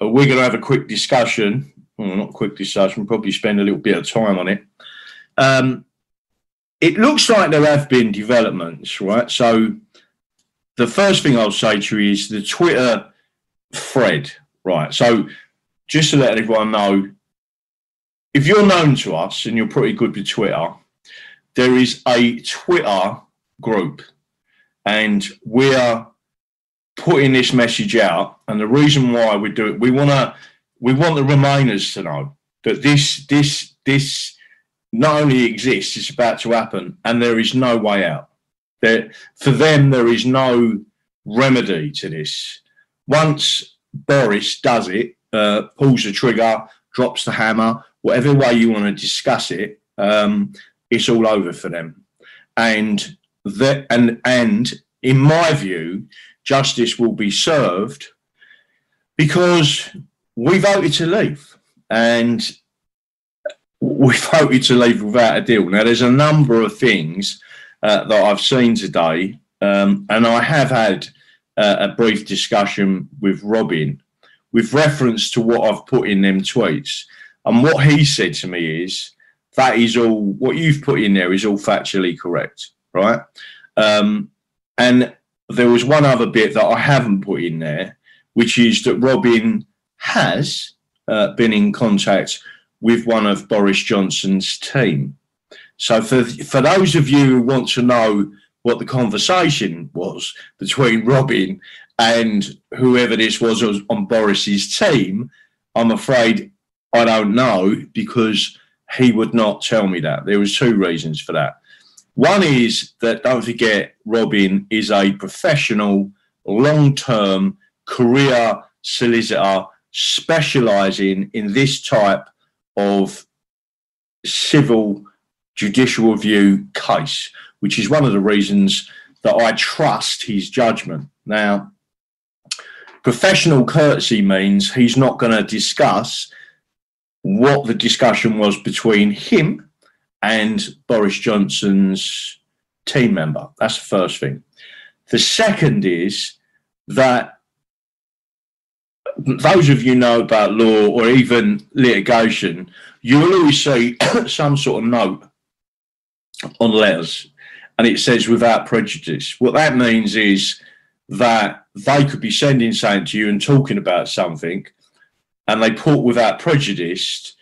we're going to have a quick discussion. Well, not quick discussion, probably spend a little bit of time on it. It looks like there have been developments, right? So the first thing I'll say to you is the Twitter thread, right? So just to let everyone know, if you're known to us and you're pretty good with Twitter, there is a Twitter group and we're putting this message out. And the reason why we do it, we want the Remainers to know that this not only exists, it's about to happen, and there is no way out. For them, there is no remedy to this. Once Boris does it, pulls the trigger, drops the hammer, whatever way you want to discuss it, it's all over for them. And in my view, justice will be served because we voted to leave, and we voted to leave without a deal. Now, there's a number of things that I've seen today, and I have had a brief discussion with Robin with reference to what I've put in them tweets. And what he said to me is, that is all, what you've put in there is all factually correct, right? And there was one other bit that I haven't put in there, which is that Robin has been in contact with one of Boris Johnson's team. So for those of you who want to know what the conversation was between Robin and whoever this was on Boris's team, I'm afraid I don't know, because he would not tell me that. There was two reasons for that. One is that, don't forget, Robin is a professional, long-term career solicitor specialising in this type of civil judicial review case, which is one of the reasons that I trust his judgment. Now, professional courtesy means he's not going to discuss what the discussion was between him and Boris Johnson's team member. That's the first thing. The second is that those of you know about law or even litigation, you will always see some sort of note on letters, and it says without prejudice. What that means is that they could be sending something to you and talking about something, and they put without prejudice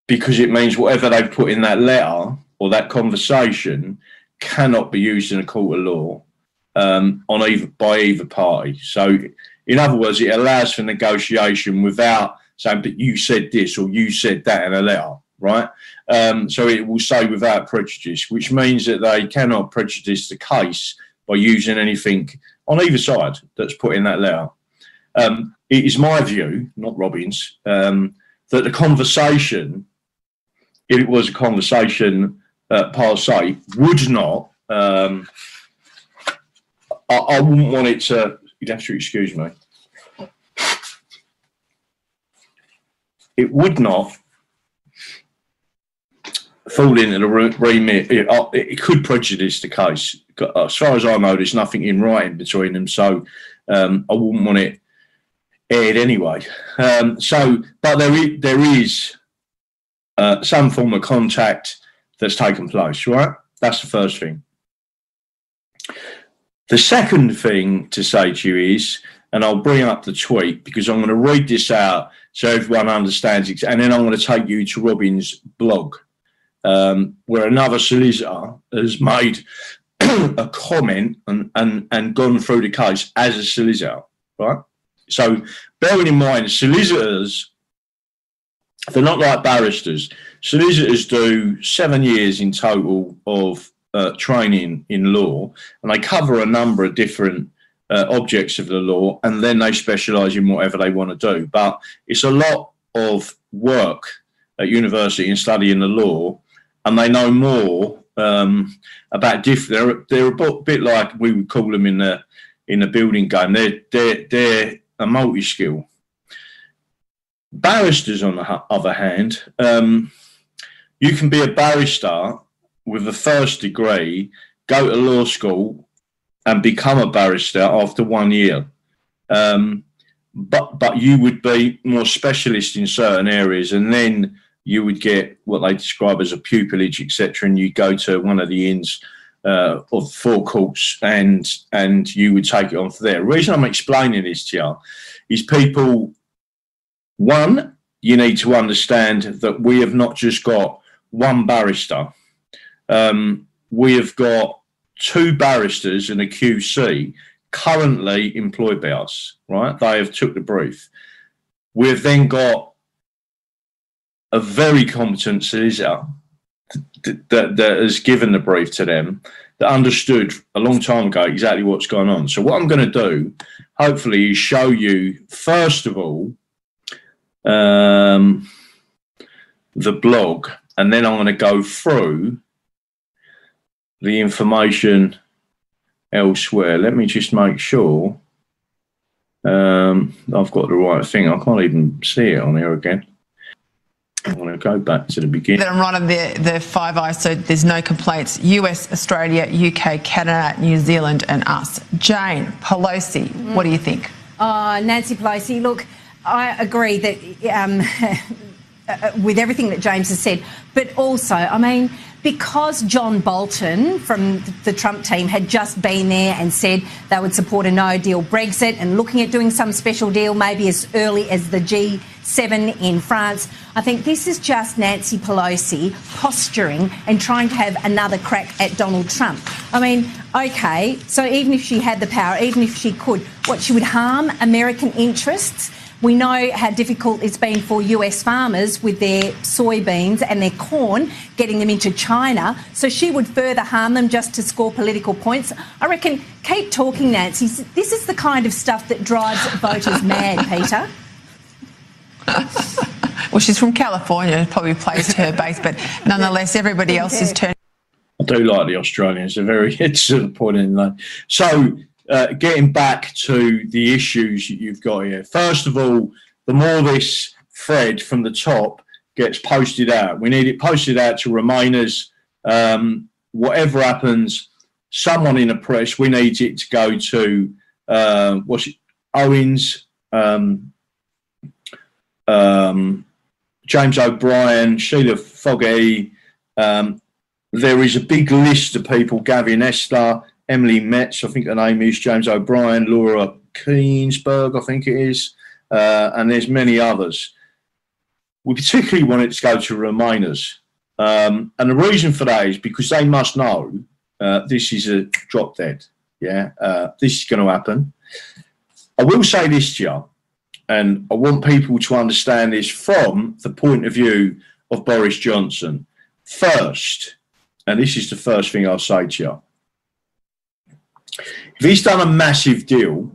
because it means whatever they've put in that letter or that conversation cannot be used in a court of law by either party. So, in other words, it allows for negotiation without saying, but you said this or you said that in a letter, right? So it will say without prejudice, which means that they cannot prejudice the case by using anything on either side that's put in that letter. It is my view, not Robin's, that the conversation, if it was a conversation per se, would not, I wouldn't want it to, you'd have to excuse me, it would not fall into the remit. It could prejudice the case. As far as I know, there's nothing in writing between them, so I wouldn't want it aired anyway. But there is some form of contact that's taken place, right? That's the first thing. The second thing to say to you is, and I'll bring up the tweet because I'm going to read this out so everyone understands it, and then I'm going to take you to Robin's blog, where another solicitor has made a comment and gone through the case as a solicitor, right? So bearing in mind, solicitors, they're not like barristers. Solicitors do 7 years in total of training in law, and they cover a number of different objects of the law, and then they specialise in whatever they want to do. But it's a lot of work at university and studying the law, and they know more about different. They're a bit like we would call them in the building game. They're a multi-skill. Barristers, on the other hand, you can be a barrister with a first degree, go to law school and become a barrister after 1 year. but you would be more specialist in certain areas, and then you would get what they describe as a pupillage, etc., and you go to one of the inns of forecourts, and you would take it on from there. The reason I'm explaining this to you is people, one, you need to understand that we have not just got one barrister. We have got two barristers and a QC currently employed by us, right? They have took the brief. We've then got a very competent solicitor that has given the brief to them, that understood a long time ago exactly what's going on. So what I'm going to do, hopefully, is show you, first of all, the blog, and then I'm going to go through the information elsewhere. Let me just make sure I've got the right thing. I can't even see it on here again. I want to go back to the beginning. That I'm right on the Five Eyes, so there's no complaints. US, Australia, UK, Canada, New Zealand and us. Jane, Pelosi, what do you think? Nancy Pelosi, look, I agree that with everything that James has said, but also, I mean, because John Bolton from the Trump team had just been there and said they would support a no-deal Brexit and looking at doing some special deal maybe as early as the G7 in France, I think this is just Nancy Pelosi posturing and trying to have another crack at Donald Trump. I mean, OK, so even if she had the power, even if she could, what, she would harm American interests? We know how difficult it's been for US farmers with their soybeans and their corn, getting them into China. So she would further harm them just to score political points. I reckon, keep talking, Nancy. This is the kind of stuff that drives voters mad, Peter. Well, she's from California. It probably plays to her base, but nonetheless, everybody else is turning. I do like the Australians. They're very to the point in that. So, getting back to the issues that you've got here. First of all, the more this thread from the top gets posted out, we need it posted out to Remainers. Whatever happens, someone in the press, we need it to go to Owens, James O'Brien, Sheila Fogarty. There is a big list of people, Gavin Estler, Emily Metz, I think the name is, James O'Brien, Laura Keensberg, I think it is, and there's many others. We particularly want it to go to Remainers. And the reason for that is because they must know this is a drop dead. Yeah, this is going to happen. I will say this to you, and I want people to understand this from the point of view of Boris Johnson. First, and this is the first thing I'll say to you, if he's done a massive deal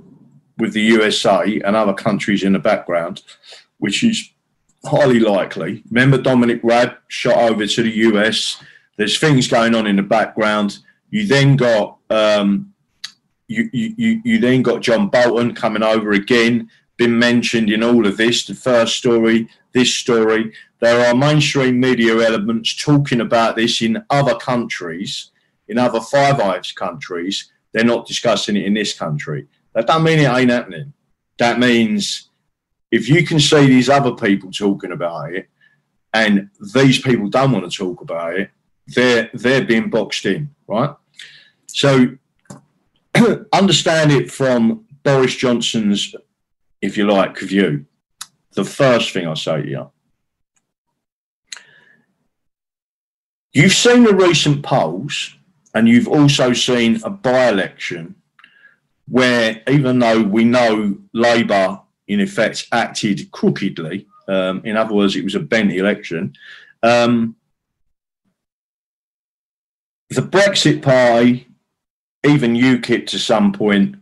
with the USA and other countries in the background, which is highly likely, remember Dominic Raab shot over to the US, there's things going on in the background. You then got you then got John Bolton coming over again, been mentioned in all of this, the first story, this story. There are mainstream media elements talking about this in other countries, in other Five Eyes countries. They're not discussing it in this country. That don't mean it ain't happening. That means if you can see these other people talking about it and these people don't want to talk about it, they're being boxed in, right? So understand it from Boris Johnson's, if you like, view. The first thing I say to you, you've seen the recent polls, and you've also seen a by-election where, even though we know Labour, in effect, acted crookedly, in other words, it was a bent election, the Brexit Party, even UKIP to some point,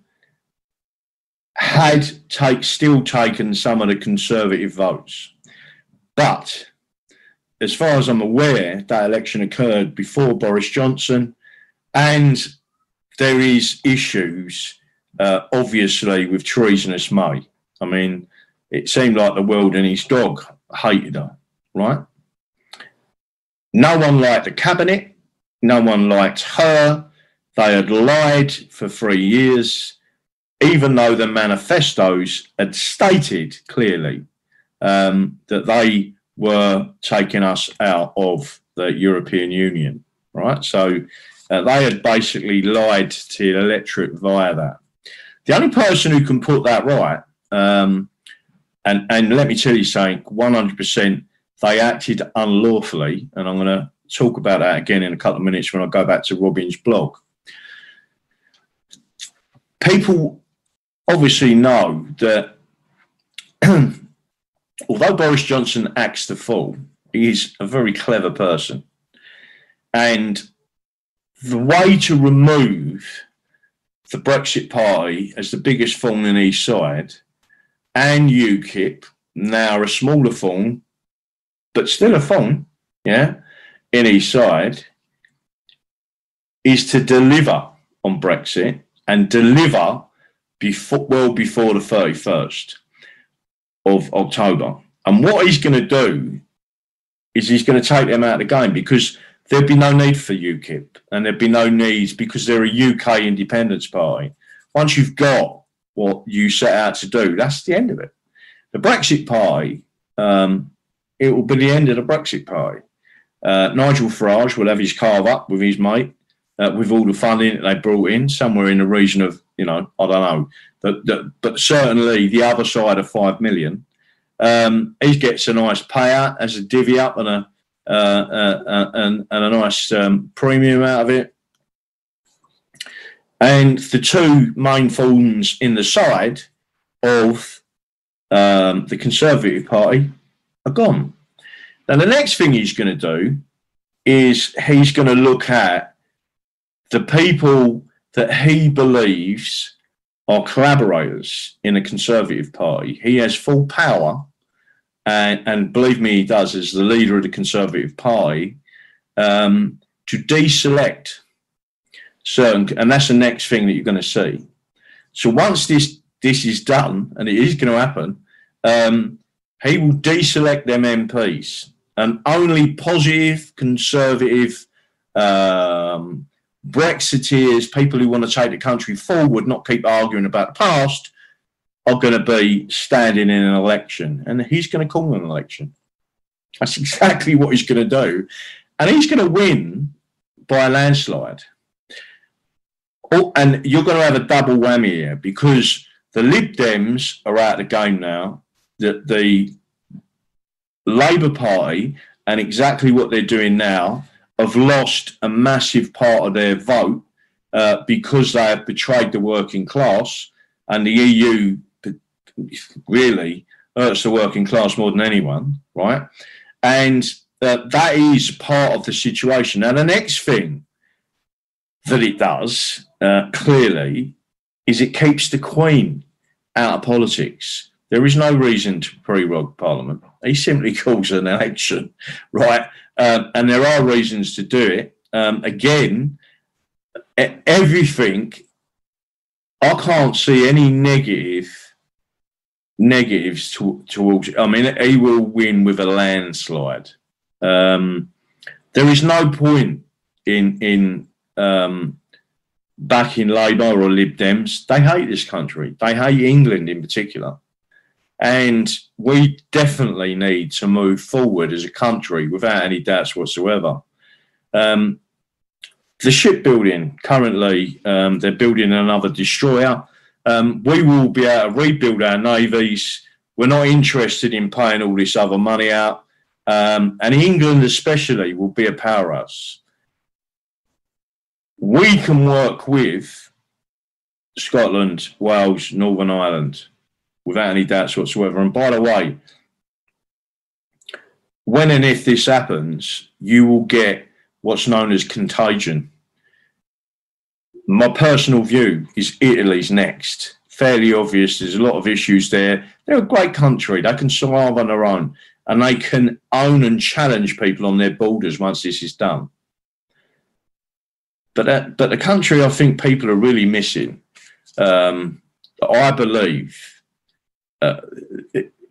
had still taken some of the Conservative votes. But as far as I'm aware, that election occurred before Boris Johnson, and there is issues, obviously, with treasonous May. I mean, it seemed like the world and his dog hated her, right? No one liked the cabinet. No one liked her. They had lied for 3 years. even though the manifestos had stated clearly that they were taking us out of the European Union, right? So they had basically lied to the electorate via that. The only person who can put that right, and let me tell you something, 100% they acted unlawfully, and I'm going to talk about that again in a couple of minutes when I go back to Robin's blog. People obviously know that although Boris Johnson acts the fool, he's a very clever person. And the way to remove the Brexit Party as the biggest thorn in his side, and UKIP, now a smaller thorn, but still a thorn, yeah, in his side, is to deliver on Brexit and deliver well before the 31st of October. And what he's going to do is he's going to take them out of the game, because there'd be no need for UKIP, and there'd be no needs because they're a UK independence party. Once you've got what you set out to do, that's the end of it. The Brexit party, it will be the end of the Brexit party. Nigel Farage will have his carve up with his mate, with all the funding that they brought in, somewhere in the region of, I don't know, but certainly the other side of 5 million. He gets a nice payout as a divvy up and a nice premium out of it. And the two main thorns in the side of the Conservative Party are gone. Now, the next thing he's going to do is he's going to look at the people that he believes are collaborators in the Conservative Party. He has full power, and believe me, he does, as the leader of the Conservative Party, to deselect certain, and that's the next thing that you're going to see. So once this is done, and it is going to happen, he will deselect them MPs, and only positive, conservative, Brexiteers, people who want to take the country forward, not keep arguing about the past, are going to be standing in an election, and he's going to call an election. That's exactly what he's going to do, and he's going to win by a landslide. Oh, and you're going to have a double whammy here, because the Lib Dems are out of the game now. The Labour Party, and exactly what they're doing now, have lost a massive part of their vote because they have betrayed the working class, and the EU really hurts the working class more than anyone, right? And that is part of the situation. Now, the next thing that it does, clearly, is it keeps the Queen out of politics. There is no reason to prorogue Parliament. He simply calls an election, right? And there are reasons to do it. Again, everything, I can't see any negatives towards it. I mean, he will win with a landslide. There is no point in backing Labour or Lib Dems. They hate this country. They hate England in particular. And we definitely need to move forward as a country without any doubts whatsoever. The shipbuilding, currently, they're building another destroyer. We will be able to rebuild our navies. We're not interested in paying all this other money out. And England especially will be a powerhouse. We can work with Scotland, Wales, Northern Ireland, without any doubts whatsoever. And by the way, when and if this happens, you will get what's known as contagion. My personal view is Italy's next. Fairly obvious. There's a lot of issues there. They're a great country. They can survive on their own, and they can own and challenge people on their borders once this is done. But the country I think people are really missing, I believe,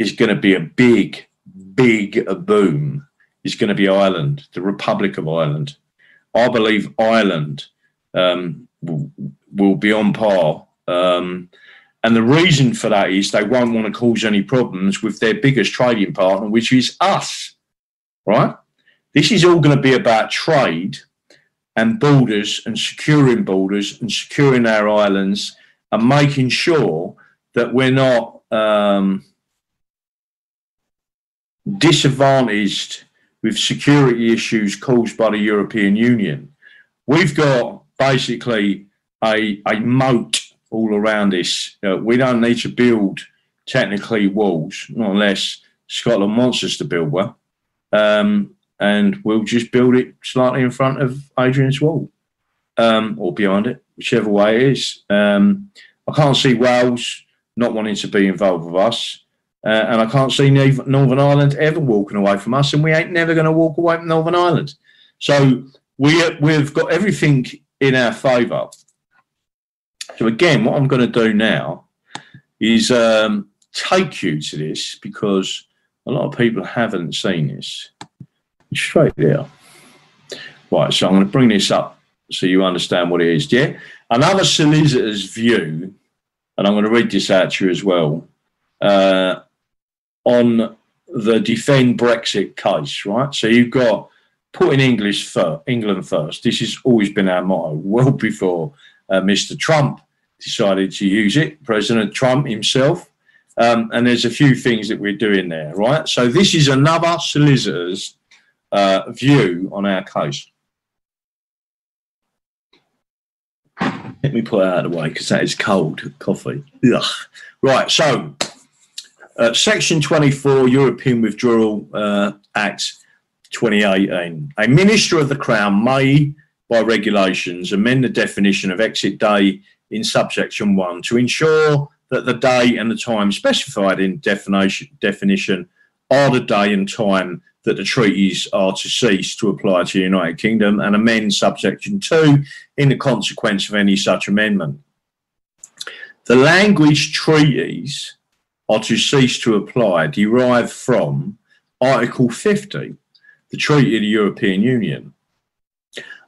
is going to be a big boom, is going to be Ireland, the Republic of Ireland. I believe Ireland will be on par. And the reason for that is they won't want to cause any problems with their biggest trading partner, which is us, right? This is all going to be about trade and borders and securing our islands and making sure that we're not disadvantaged with security issues caused by the European Union. We've got basically a moat all around this. We don't need to build technically walls, not unless Scotland wants us to build one. And we'll just build it slightly in front of Adrian's wall, or behind it, whichever way it is. I can't see Wales not wanting to be involved with us, and I can't see Northern Ireland ever walking away from us, and we ain't never going to walk away from Northern Ireland. So we've got everything in our favour. So again, what I'm going to do now is take you to this, because a lot of people haven't seen this. Straight there. Right, so I'm going to bring this up so you understand what it is. Yeah, another solicitor's view, and I'm going to read this out to you as well, on the defend Brexit case, right? So you've got putting England first. This has always been our motto, well before Mr. Trump decided to use it, President Trump himself. And there's a few things that we're doing there, right? So this is another solicitor's view on our case. Let me put it out of the way because that is cold coffee. Ugh. Right, so Section 24, European Withdrawal Act 2018. A Minister of the Crown may, by regulations, amend the definition of exit day in subsection 1 to ensure that the day and the time specified in definition are the day and time that the treaties are to cease to apply to the United Kingdom, and amend subsection 2 in the consequence of any such amendment. The language treaties are to cease to apply derived from Article 50, the Treaty of the European Union.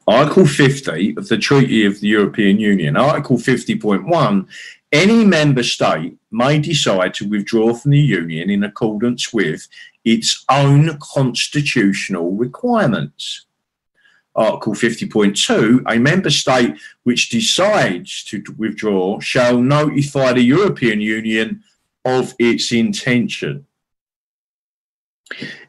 Article 50 of the Treaty of the European Union. Article 50.1, any member state may decide to withdraw from the Union in accordance with its own constitutional requirements. Article 50.2, a member state which decides to withdraw shall notify the European Union of its intention.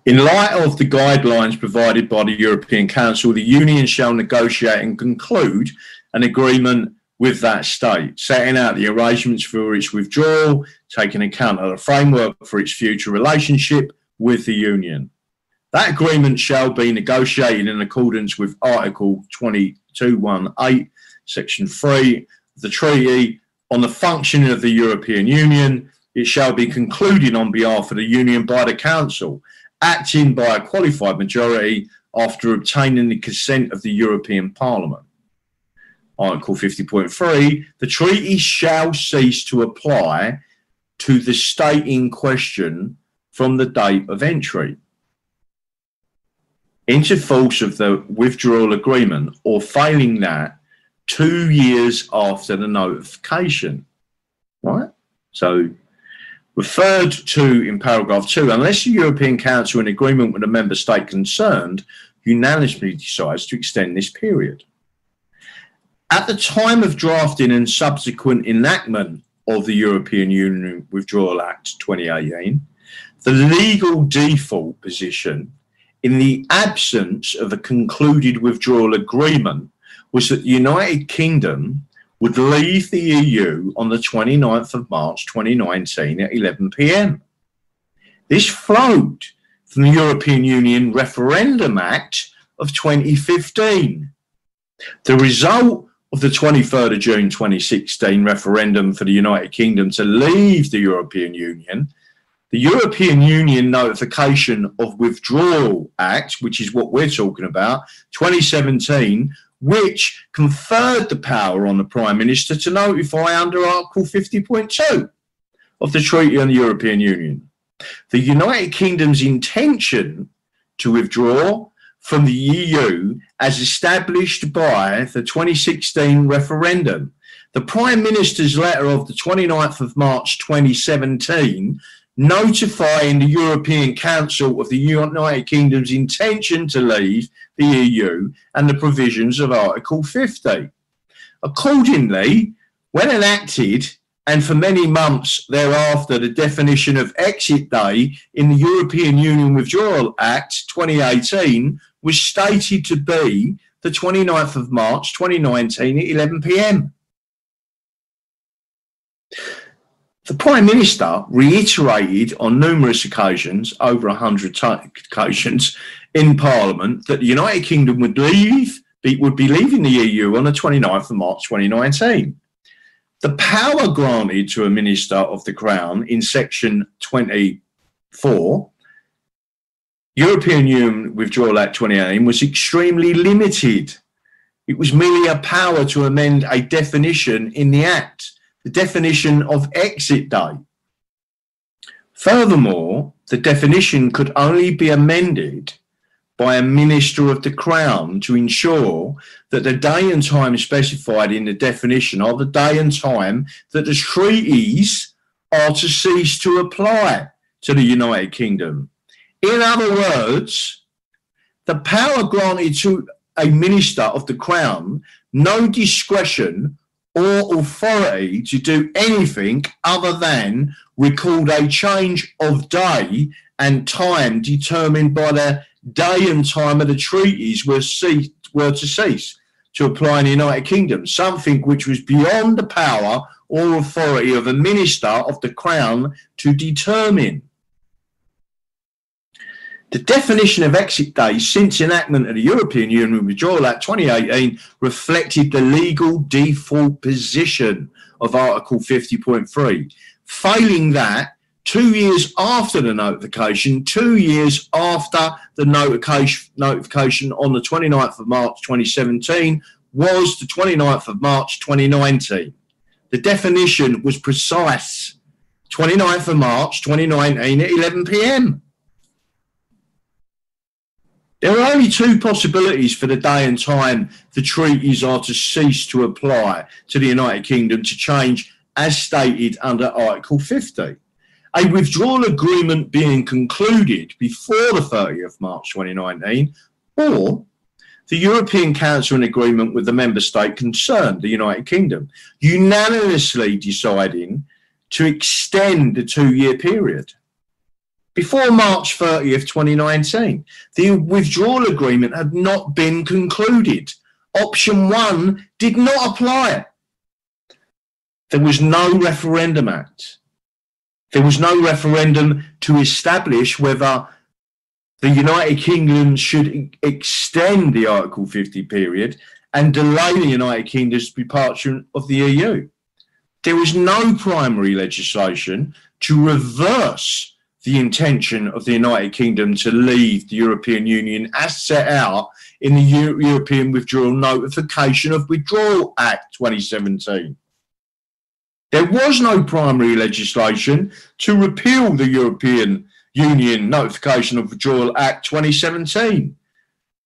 In light of the guidelines provided by the European Council, the Union shall negotiate and conclude an agreement with that state, setting out the arrangements for its withdrawal, taking account of the framework for its future relationship with the Union. That agreement shall be negotiated in accordance with Article 2218, Section 3 of the Treaty on the Functioning of the European Union. It shall be concluded on behalf of the Union by the Council, acting by a qualified majority after obtaining the consent of the European Parliament. Article 50.3, the treaty shall cease to apply to the state in question from the date of entry into force of the withdrawal agreement, or failing that, 2 years after the notification, right? So referred to in paragraph 2, unless the European Council, in agreement with the member state concerned, unanimously decides to extend this period. At the time of drafting and subsequent enactment of the European Union Withdrawal Act 2018, the legal default position in the absence of a concluded withdrawal agreement was that the United Kingdom would leave the EU on the 29th of March 2019 at 11 p.m. This flowed from the European Union Referendum Act of 2015. The result of the 23rd of June 2016 referendum for the United Kingdom to leave the European Union, the European Union Notification of Withdrawal Act, which is what we're talking about, 2017, which conferred the power on the Prime Minister to notify under Article 50.2 of the Treaty on the European Union. The United Kingdom's intention to withdraw from the EU as established by the 2016 referendum The Prime Minister's letter of the 29th of March 2017 notifying the European Council of the United Kingdom's intention to leave the EU and the provisions of Article 50. Accordingly, when enacted, and for many months thereafter, the definition of exit day in the European Union Withdrawal Act 2018 was stated to be the 29th of March 2019 at 11 p.m. The Prime Minister reiterated on numerous occasions, over 100 occasions in Parliament, that the United Kingdom would be leaving the EU on the 29th of March 2019. The power granted to a Minister of the Crown in Section 24, European Union Withdrawal Act 2018, was extremely limited. It was merely a power to amend a definition in the Act, the definition of exit day. Furthermore, the definition could only be amended by a Minister of the Crown to ensure that the day and time specified in the definition are the day and time that the treaties are to cease to apply to the United Kingdom. In other words, the power granted to a Minister of the Crown no discretion or authority to do anything other than record a change of day and time determined by the day and time of the treaties were to cease to apply in the United Kingdom, something which was beyond the power or authority of a Minister of the Crown to determine. The definition of exit day since enactment of the European Union Withdrawal Act 2018 reflected the legal default position of Article 50.3. Failing that, 2 years after the notification, 2 years after the notification on the 29th of March 2017 was the 29th of March 2019. The definition was precise, 29th of March 2019 at 11 p.m. There are only two possibilities for the day and time the treaties are to cease to apply to the United Kingdom to change as stated under Article 50. A withdrawal agreement being concluded before the 30th of March 2019, or the European Council an agreement with the member state concerned, the United Kingdom, unanimously deciding to extend the 2-year period. Before March 30th, 2019, the withdrawal agreement had not been concluded. Option 1 did not apply. There was no referendum act. There was no referendum to establish whether the United Kingdom should extend the Article 50 period and delay the United Kingdom's departure of the EU. There was no primary legislation to reverse the intention of the United Kingdom to leave the European Union as set out in the European Withdrawal Notification of Withdrawal Act 2017. There was no primary legislation to repeal the European Union Notification of Withdrawal Act 2017.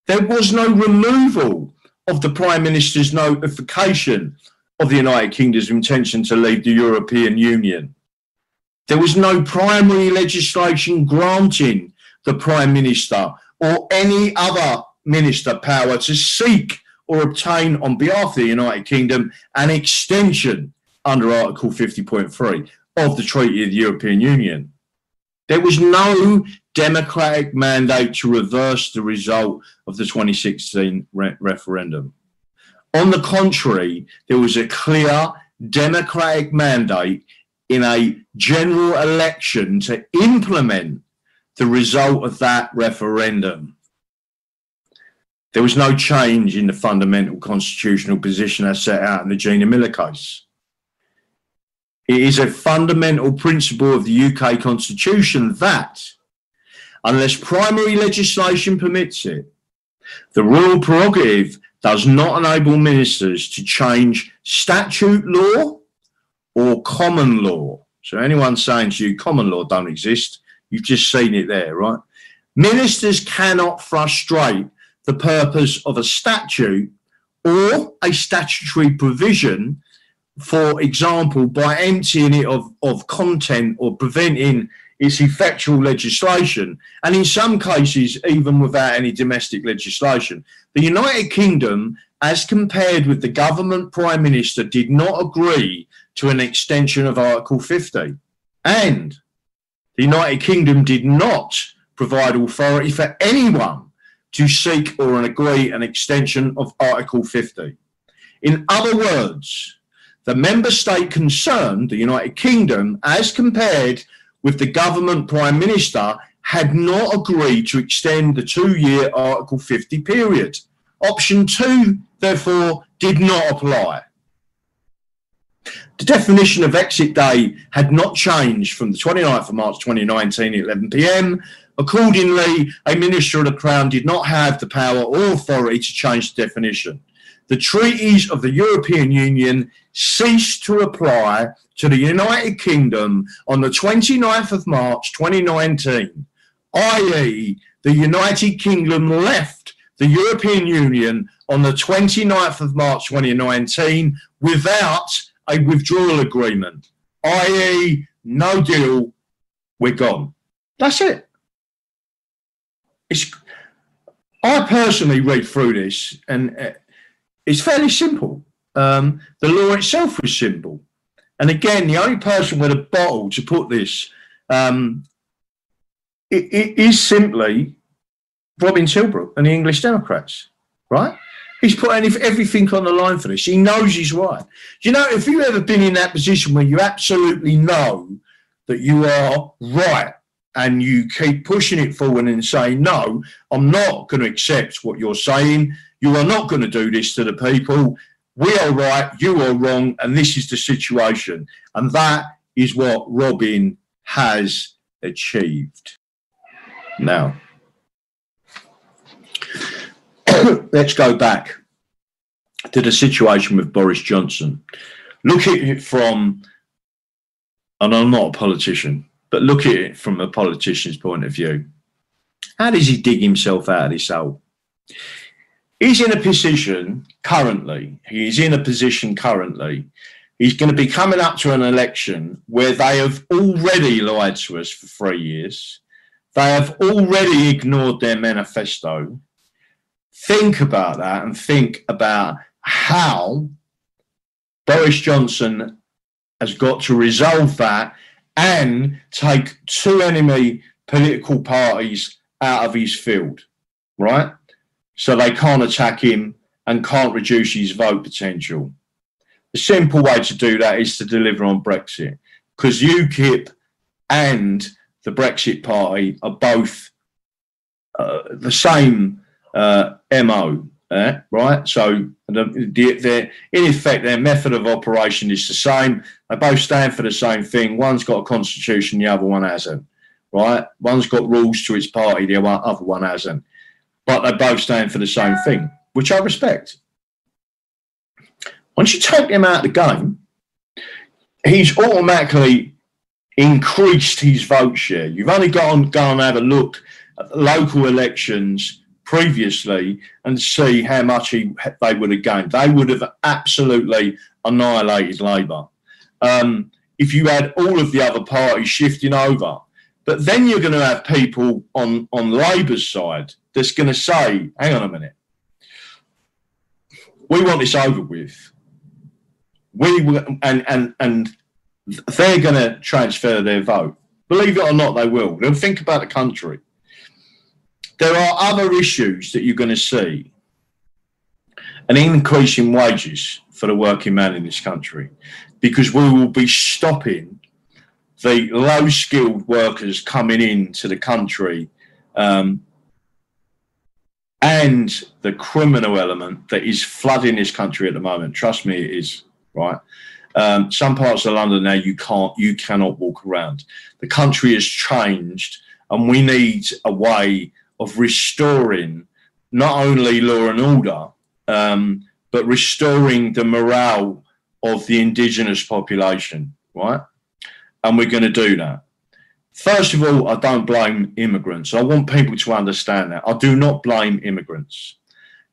There was no removal of the Prime Minister's notification of the United Kingdom's intention to leave the European Union. There was no primary legislation granting the Prime Minister or any other minister power to seek or obtain on behalf of the United Kingdom an extension under Article 50.3 of the Treaty of the European Union. There was no democratic mandate to reverse the result of the 2016 referendum. On the contrary, there was a clear democratic mandate in a general election to implement the result of that referendum. There was no change in the fundamental constitutional position as set out in the Gina Miller case. It is a fundamental principle of the UK Constitution that, unless primary legislation permits it, the royal prerogative does not enable ministers to change statute law or common law. So anyone saying to you common law don't exist, you've just seen it there, right? Ministers cannot frustrate the purpose of a statute or a statutory provision for example, by emptying it of content or preventing its effectual legislation, and in some cases, even without any domestic legislation. The United Kingdom, as compared with the government Prime Minister, did not agree to an extension of Article 50. And the United Kingdom did not provide authority for anyone to seek or agree an extension of Article 50. In other words, the member state concerned, the United Kingdom, as compared with the government Prime Minister, had not agreed to extend the 2-year Article 50 period. Option 2, therefore, did not apply. The definition of exit day had not changed from the 29th of March 2019 at 11 p.m. Accordingly, a Minister of the Crown did not have the power or authority to change the definition. The treaties of the European Union ceased to apply to the United Kingdom on the 29th of March 2019, i.e. the United Kingdom left the European Union on the 29th of March 2019 without a withdrawal agreement, i.e. no deal, we're gone. That's it. I personally read through this and it's fairly simple. The law itself was simple. And again, the only person with a bottle to put this it is simply Robin Tilbrook and the English Democrats, right? He's put everything on the line for this. He knows he's right. You know, if you've ever been in that position where you absolutely know that you are right and you keep pushing it forward and saying, no, I'm not going to accept what you're saying. You are not going to do this to the people. We are right, you are wrong, and this is the situation. And that is what Robin has achieved. Now, let's go back to the situation with Boris Johnson. Look at it from, and I'm not a politician, but look at it from a politician's point of view. How does he dig himself out of this hole? He's in a position currently, he's going to be coming up to an election where they have already lied to us for 3 years. They have already ignored their manifesto. Think about that and think about how Boris Johnson has got to resolve that and take 2 enemy political parties out of his field, right? So they can't attack him and can't reduce his vote potential. The simple way to do that is to deliver on Brexit, because UKIP and the Brexit Party are both the same MO, right? So in effect, their method of operation is the same. They both stand for the same thing. One's got a constitution, the other one hasn't, right? One's got rules to its party, the other one hasn't. But they both stand for the same thing, which I respect. Once you take him out of the game, he's automatically increased his vote share. You've only got to go and have a look at the local elections previously and see how much they would have gained. They would have absolutely annihilated Labour. If you had all of the other parties shifting over. But then you're going to have people on Labour's side that's going to say, hang on a minute, we want this over with. And they're going to transfer their vote. Believe it or not, they will. They'll think about the country. There are other issues that you're going to see. An increase in wages for the working man in this country, because we will be stopping the low-skilled workers coming into the country and the criminal element that is flooding this country at the moment. Trust me, it is, right? Some parts of London now you cannot walk around. The country has changed, and we need a way of restoring not only law and order, but restoring the morale of the indigenous population, right? And we're going to do that. First of all, I don't blame immigrants. I want people to understand that. I do not blame immigrants.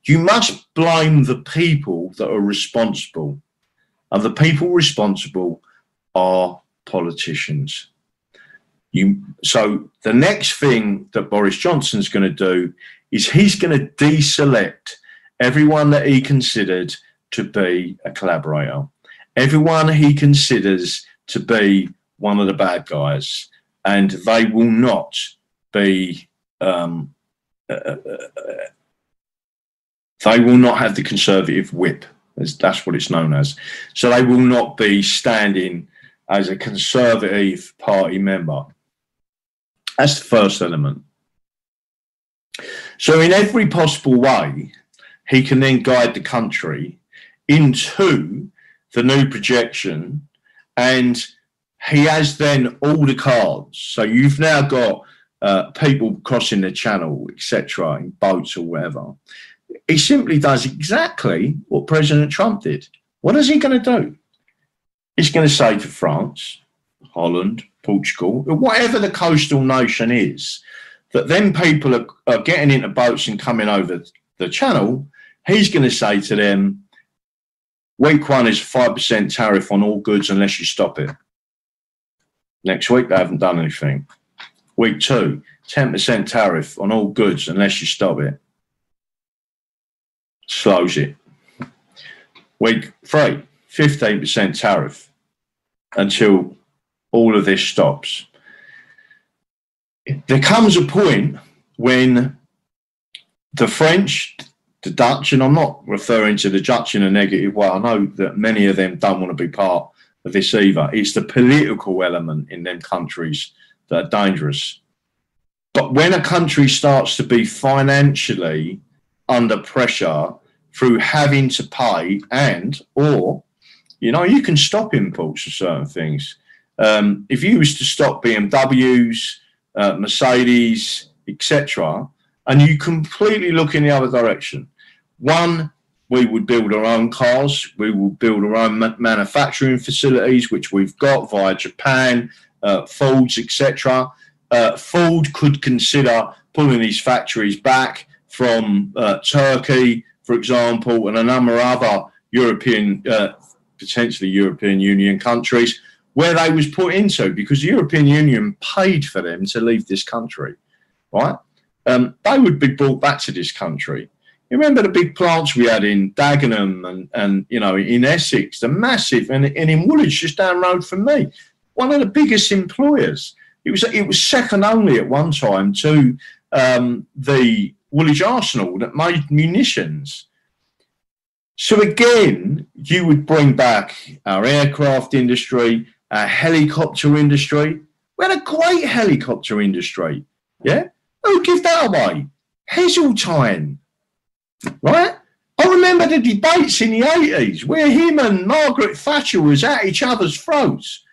You must blame the people that are responsible. and the people responsible are politicians. So the next thing that Boris Johnson's going to do is he's going to deselect everyone that he considered to be a collaborator, everyone he considers to be one of the bad guys, and they will not be, they will not have the Conservative whip. That's what it's known as. So they will not be standing as a Conservative Party member. That's the first element. So in every possible way, he can then guide the country into the new projection, and he has then all the cards. So you've now got people crossing the channel, etc., in boats or whatever. He simply does exactly what President Trump did. What is he going to do? He's going to say to France, Holland, Portugal, whatever the coastal nation is, that then people are getting into boats and coming over the channel. He's going to say to them, week one is 5% tariff on all goods unless you stop it. Next week, they haven't done anything. Week two, 10% tariff on all goods unless you stop it. Slows it. Week three, 15% tariff until all of this stops. There comes a point when the French, the Dutch, and I'm not referring to the Dutch in a negative way. I know that many of them don't want to be part of this either. It's the political element in them countries that are dangerous. But when a country starts to be financially under pressure through having to pay or, you know, you can stop imports of certain things. If you was to stop BMWs, Mercedes, etc., and you completely look in the other direction. One, we would build our own cars. We will build our own manufacturing facilities, which we've got via Japan, Fords, etc. Ford could consider pulling these factories back from Turkey, for example, and a number of other European, potentially European Union countries, where they was put into, because the European Union paid for them to leave this country, right? They would be brought back to this country. You remember the big plants we had in Dagenham and you know, in Essex, the massive, and in Woolwich, just down the road from me, one of the biggest employers. It was second only at one time to the Woolwich Arsenal that made munitions. So again, you would bring back our aircraft industry, our helicopter industry. We had a great helicopter industry, yeah? Who give that away? Heseltine, right? I remember the debates in the 80s where him and Margaret Thatcher was at each other's throats.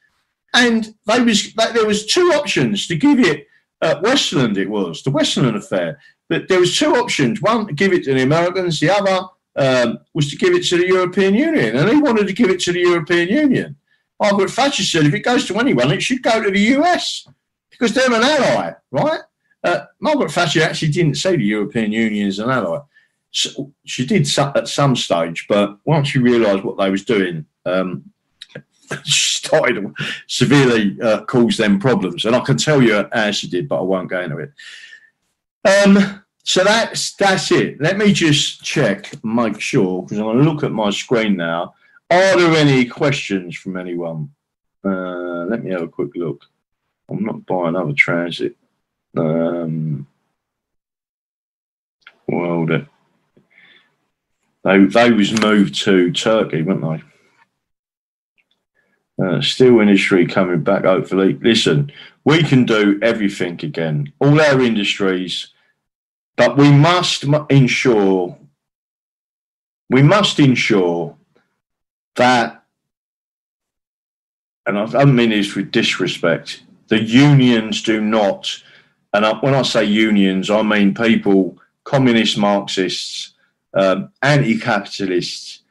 And there was two options to give it, Westland it was, the Westland affair. But there was two options. One, to give it to the Americans. The other was to give it to the European Union. And he wanted to give it to the European Union. Margaret Thatcher said if it goes to anyone, it should go to the US because they're an ally, right? Margaret Thatcher actually didn't see the European Union as an ally. So she did at some stage, but once she realised what they was doing, she started to severely cause them problems. And I can tell you how she did, but I won't go into it. So that's it. Let me just check, make sure, because I'm going to look at my screen now. Are there any questions from anyone? Let me have a quick look. I'm not buying another transit. Well, they was moved to Turkey, weren't they? Steel industry coming back, hopefully. Listen, we can do everything again, all our industries, but we must ensure that, and I don't mean this with disrespect, the unions do not, and when I say unions, I mean people, communist Marxists, anti-capitalists,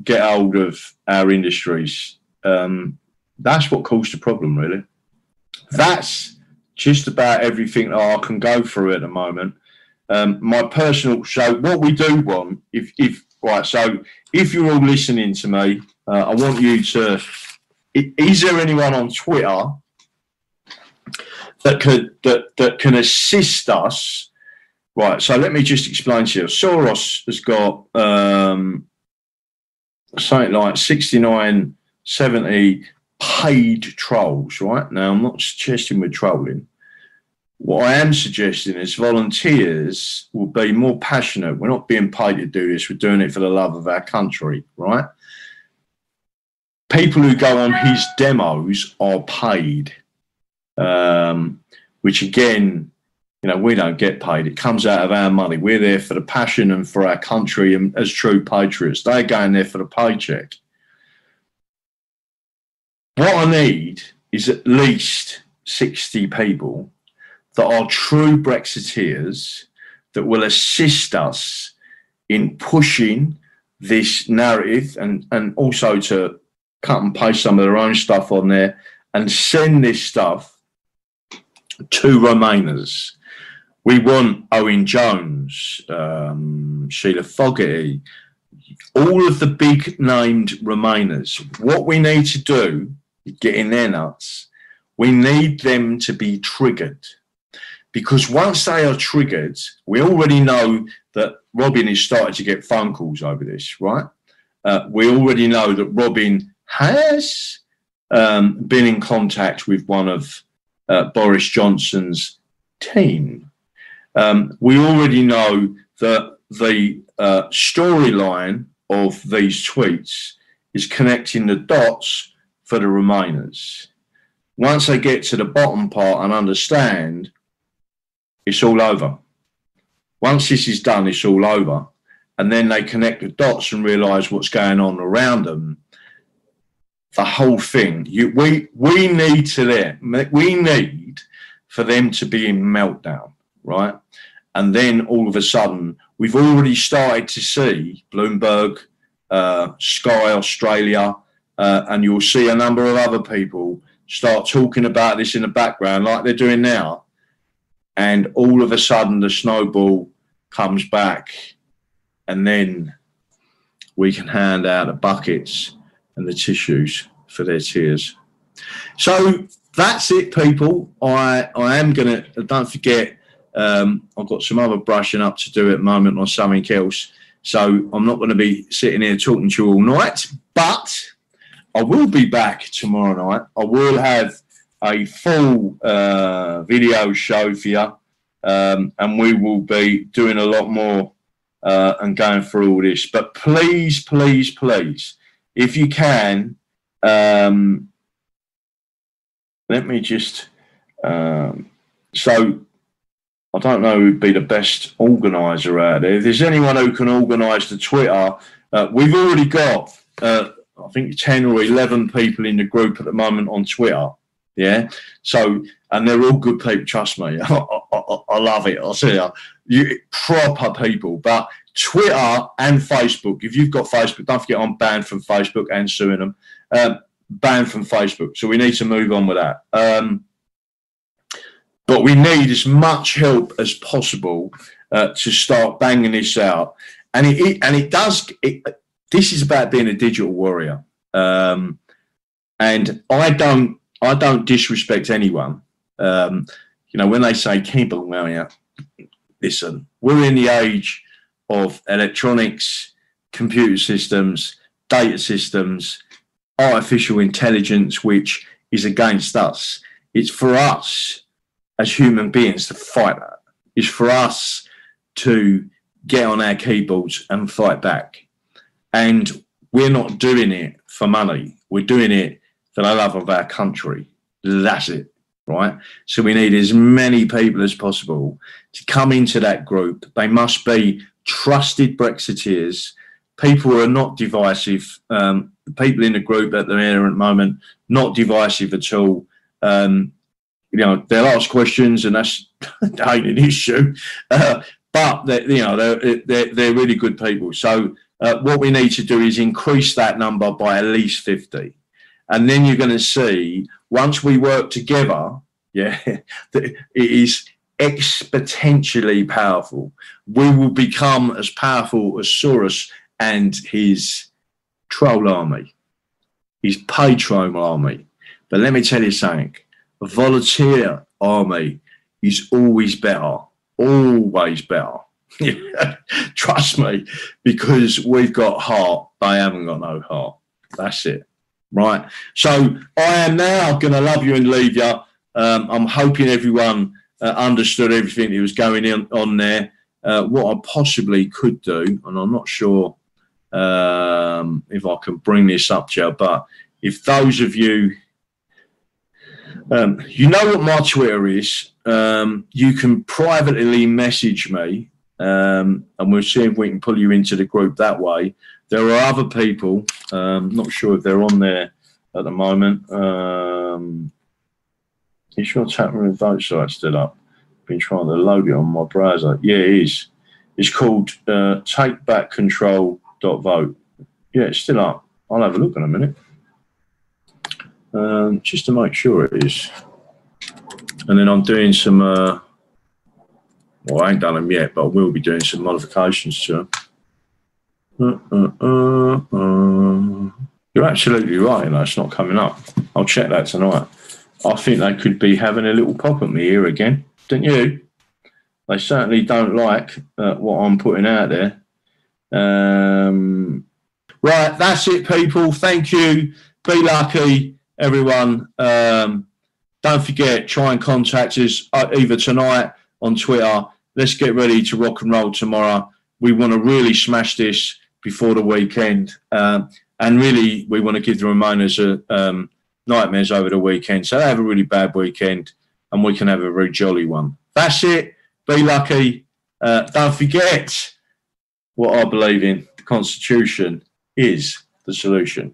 get hold of our industries. That's what caused the problem, really. That's just about everything that I can go through at the moment. My personal, so what we do want, if you're all listening to me, I want you to. Is there anyone on Twitter that can assist us? Right. So let me just explain to you. Soros has got something like 69, 70 paid trolls. Right now, I'm not suggesting we're trolling. What I am suggesting is volunteers will be more passionate. We're not being paid to do this. We're doing it for the love of our country, right? People who go on his demos are paid, which again, we don't get paid. It comes out of our money. We're there for the passion and for our country and as true patriots. They're going there for the paycheck. What I need is at least 60 people that are true Brexiteers that will assist us in pushing this narrative and also to cut and paste some of their own stuff on there and send this stuff to Remainers. We want Owen Jones, Sheila Fogarty, all of the big named Remainers. What we need to do, get in their nuts, we need them to be triggered. Because once they are triggered, we already know that Robin is starting to get phone calls over this, right? We already know that Robin has been in contact with one of Boris Johnson's team. We already know that the storyline of these tweets is connecting the dots for the Remainers. Once they get to the bottom part and understand, it's all over. Once this is done, it's all over. And then they connect the dots and realise what's going on around them. The whole thing. We need for them to be in meltdown, right? And then all of a sudden, we've already started to see Bloomberg, Sky Australia, and you'll see a number of other people start talking about this in the background like they're doing now. And all of a sudden, the snowball comes back, and then we can hand out the buckets and the tissues for their tears. So that's it, people. I am going to, don't forget, I've got some other brushing up to do at the moment on something else. So I'm not going to be sitting here talking to you all night, but I will be back tomorrow night. I will have a full video show for you, and we will be doing a lot more and going through all this. But please, please, please, if you can, let me just so I don't know who'd be the best organizer out there. If there's anyone who can organize the Twitter, we've already got I think 10 or 11 people in the group at the moment on Twitter. Yeah. So, and they're all good people. Trust me. I love it. I'll say you proper people. But Twitter and Facebook. If you've got Facebook, don't forget I'm banned from Facebook and suing them. Banned from Facebook. So we need to move on with that. But we need as much help as possible to start banging this out. And it does. This is about being a digital warrior. And I don't disrespect anyone. When they say keyboard warrior, listen, we're in the age of electronics, computer systems, data systems, artificial intelligence, which is against us. It's for us as human beings to fight that. It's for us to get on our keyboards and fight back. And we're not doing it for money. We're doing it for the love of our country. That's it, right? So we need as many people as possible to come into that group. They must be trusted Brexiteers, people who are not divisive. People in the group that they're in at the moment, not divisive at all. They'll ask questions, and that's ain't an issue. But they're really good people. So what we need to do is increase that number by at least 50. And then you're going to see, once we work together, it is exponentially powerful. We will become as powerful as Soros and his troll army. is patrol army. But let me tell you something. A volunteer army is always better. Always better. Trust me, because we've got heart. They haven't got no heart. That's it. Right. So I am now going to love you and leave you. I'm hoping everyone understood everything that was going on there. What I possibly could do, and I'm not sure if I can bring this up to you, but if those of you, you know what my Twitter is, you can privately message me, and we'll see if we can pull you into the group that way. There are other people, not sure if they're on there at the moment. Is your chat room vote site still up? Been trying to load it on my browser. Yeah, it is. It's called takebackcontrol.vote. Yeah, it's still up. I'll have a look in a minute. Just to make sure it is. And then I'm doing some, well, I ain't done them yet, but I will be doing some modifications to them. You're absolutely right, you know, it's not coming up. I'll check that tonight. I think they could be having a little pop at me here again, don't you? They certainly don't like what I'm putting out there. Right, that's it, people. Thank you. Be lucky, everyone. Don't forget, try and contact us either tonight on Twitter. Let's get ready to rock and roll tomorrow. We want to really smash this before the weekend. And really, we want to give the Ramonas nightmares over the weekend. So they have a really bad weekend and we can have a very jolly one. That's it. Be lucky. Don't forget what I believe in. The Constitution is the solution.